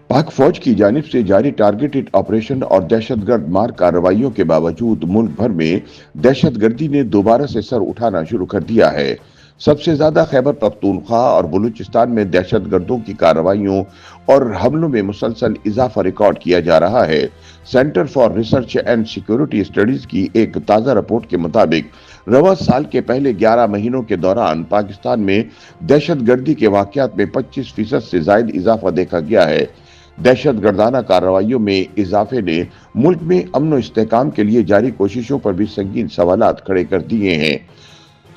पाक फौज की जानिब से जारी टारगेटेड ऑपरेशन और दहशतगर्द मार कार्रवाइयों के बावजूद मुल्क भर में दहशतगर्दी ने दोबारा से सर उठाना शुरू कर दिया है। सबसे ज्यादा खैबर पख्तूनख्वा और बलूचिस्तान में दहशतगर्दों की कार्रवाइयों और हमलों में मुसलसल इजाफा रिकॉर्ड किया जा रहा है। Centre for research and security studies की एक ताजा रिपोर्ट के मुताबिक रवा साल के पहले 11 महीनों के दौरान पाकिस्तान में दहशतगर्दी के वाकयात में 25% से ज्यादा इजाफा देखा गया है। दहशतगर्दाना कार्रवाइयों में इजाफे ने मुल्क में अमन और इस्तेहकाम के लिए जारी कोशिशों पर भी संगीन सवालात खड़े कर दिए हैं।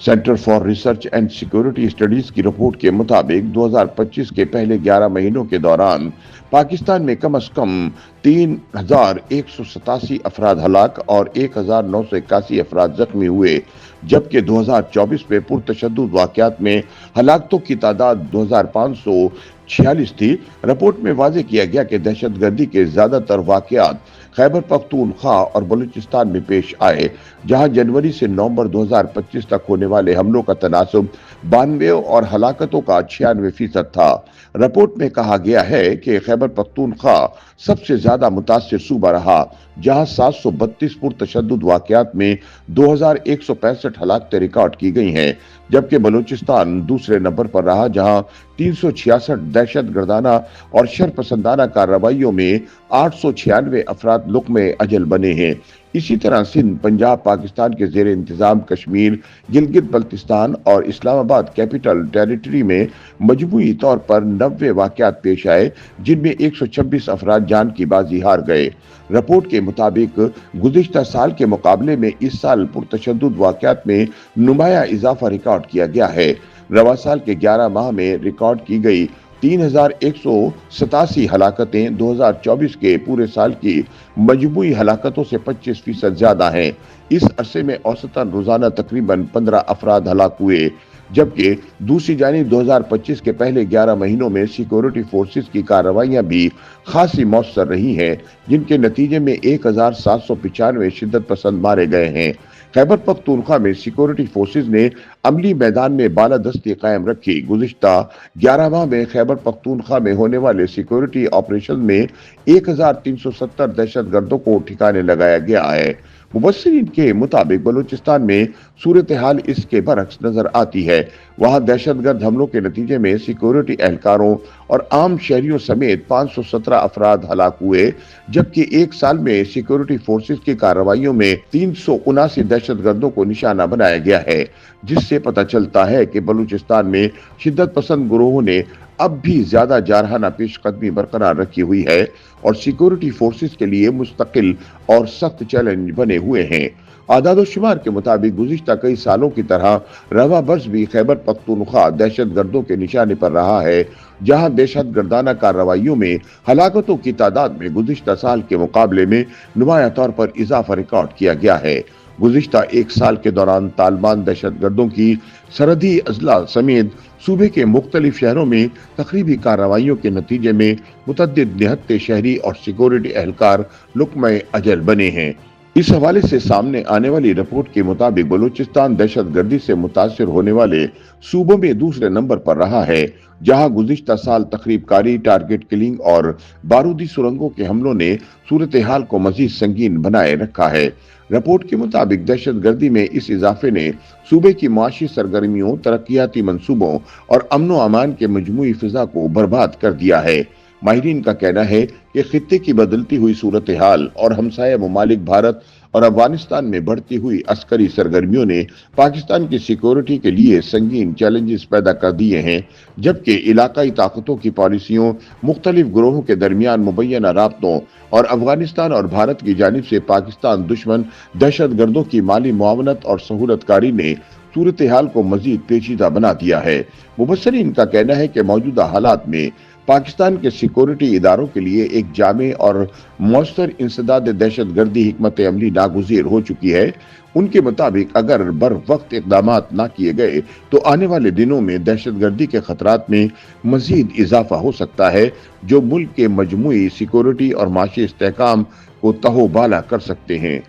Centre for research and security studies की रिपोर्ट के मुताबिक 2025 के पहले 11 महीनों के दौरान पाकिस्तान में कम से कम 3,187 अफराद हलाक और 1,981 अफराद जख्मी हुए, जबकि 2024 में पुरतशद्दुद वाकयात में हलाकतों की तादाद 2,546 थी। रिपोर्ट में वाज़ेह किया गया कि दहशतगर्दी के ज्यादातर वाकयात खैबर पख्तूनख्वा और बलूचिस्तान में पेश आए, जहां जनवरी से नवंबर 2025 तक होने वाले हमलों का तनासब 92 और हलाकतों का 96% था। रिपोर्ट में कहा गया है कि खैबर पख्तूनख्वा सबसे ज्यादा मुतासिर सूबा रहा, जहां 732 पुरतशद्दुद वाकयात में 2,165 हलाकतें रिकॉर्ड की गई हैं, जबकि बलूचिस्तान दूसरे नंबर पर रहा, जहां 366 दहशतगर्दाना और शरपसंदाना कार्रवाइयों में 896 अफराद लुक़्मे अजल बने हैं। इसी तरह सिंध, पंजाब, पाकिस्तान के जेर इंतजाम कश्मीर, गिलगित बल्तिस्तान और इस्लामाबाद कैपिटल टेरिटरी में मजमूई तौर पर 90 वाकयात पेश आए, जिनमें 126 अफराद जान की बाजी हार गए। रिपोर्ट के मुताबिक गुज़िश्ता साल के मुकाबले में इस साल पुरतशद्दुद वाकयात में नुमाया इजाफा रिकॉर्ड किया गया है। रवा साल के 11 माह में रिकॉर्ड की गई 3,187 हलाकतें 2024 के पूरे साल की मजमूई हलाकतों से 25% ज्यादा हैं। इस अरसे में औसतन रोजाना तकरीबन 15 अफराद हलाक हुए, जबकि दूसरी जानिब 2025 के पहले 11 महीनों में सिक्योरिटी फोर्सेस की कार्रवाइयां भी खासी मौसर रही हैं, जिनके नतीजे में 1,795 शिद्दत पसंद मारे गए हैं। खैबर पख्तूनख्वा में सिक्योरिटी फोर्सेस ने अमली मैदान में बालादस्ती कायम रखी। गुज़िश्ता 11 माह में खैबर पख्तूनख्वा में होने वाले सिक्योरिटी ऑपरेशन में 1,370 दहशतगर्दों को ठिकाने लगाया गया है। मुबस्सिरीन के मुताबिक बलूचिस्तान में सूरत हाल इसके बरक्स नजर आती है। वहां दहशतगर्द हमलों के नतीजे में सिक्योरिटी एहलकारों और आम शहरियों समेत 517 अफराद हलाक हुए, जबकि एक साल में सिक्योरिटी फोर्सेस की कार्रवाइयों में 379 दहशतगर्दों को निशाना बनाया गया है, जिससे पता चलता है कि बलूचिस्तान में शिद्दत पसंद गिरोहों ने अब भी ज्यादा जारहाना पेशकदमी बरकरार रखी हुई है और सिक्योरिटी फोर्सेस के लिए मुस्तकिल और सख्त चैलेंज बने हुए हैं। आदाद शुमार के मुताबिक गुज़िश्ता कई सालों की तरह रवा बर्स भी खैबर पख्तूनख्वा दहशतगर्दों के निशाने पर रहा है, जहां दहशतगर्दाना कार्रवाइयों में हलाकतों की तादाद में गुज़िश्ता साल के मुकाबले में नुमाया तौर पर इजाफा रिकॉर्ड किया गया है। गुज़िश्ता एक साल के दौरान तालिबान दहशतगर्दों की सरहदी अजला समेत सूबे के मुख्तलिफ शहरों में तकरीबी कार्रवाइयों के नतीजे में मुतअद्दिद निहत्ते शहरी और सिक्योरिटी एहलकार लुक़्मे अजल बने हैं। इस हवाले से सामने आने वाली रिपोर्ट के मुताबिक बलूचिस्तान दहशतगर्दी से मुतासिर होने वाले सूबों में दूसरे नंबर पर रहा है, जहां गुज़िश्ता साल तखरीबकारी, टारगेट किलिंग और बारूदी सुरंगों के हमलों ने सूरत हाल को मजीद संगीन बनाए रखा है। रिपोर्ट के मुताबिक दहशतगर्दी में इस इजाफे ने सूबे की माशी सरगर्मियों, तरक्याती मंसूबों और अमन अमान के मजमूई फिजा को बर्बाद कर दिया है। माहिरीन का कहना है कि खित्ते की बदलती हुई सूरत हाल और हमसाया ममालिक भारत और अफगानिस्तान में बढ़ती हुई अस्करी सरगर्मियों ने पाकिस्तान की सिक्योरिटी के लिए संगीन चैलेंजेस पैदा कर दिए हैं, जबकि इलाकाई ताकतों की पॉलिसियों, मुख्तलिफ ग्रोहों के दरमियान मुबैना राब्तों और अफगानिस्तान और भारत की जानिब से पाकिस्तान दुश्मन दहशतगर्दों की माली मुआवनत और सहूलतकारी ने सूरत हाल को मजीद पेचीदा बना दिया है। मुबस्सिरीन का कहना है कि मौजूदा हालात में पाकिस्तान के सिक्योरिटी इदारों के लिए एक जामे और मौसर इंसदाद दहशतगर्दी हिकमत अमली नागुज़ीर हो चुकी है। उनके मुताबिक अगर बर वक्त इक़दामात ना किए गए तो आने वाले दिनों में दहशतगर्दी के खतरात में मजीद इजाफा हो सकता है, जो मुल्क के मजमूई सिक्योरिटी और माशी इस्तेहकाम को तहोबाला कर सकते हैं।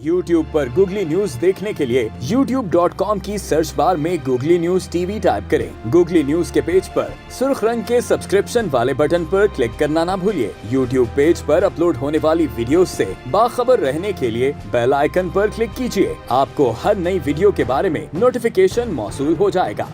YouTube पर गूगली न्यूज देखने के लिए youtube.com की सर्च बार में गूगली न्यूज टीवी टाइप करें। गूगली न्यूज के पेज पर सुर्ख रंग के सब्सक्रिप्शन वाले बटन पर क्लिक करना ना भूलिए। YouTube पेज पर अपलोड होने वाली वीडियो से बाखबर रहने के लिए बेल आइकन पर क्लिक कीजिए। आपको हर नई वीडियो के बारे में नोटिफिकेशन मौसूल हो जाएगा।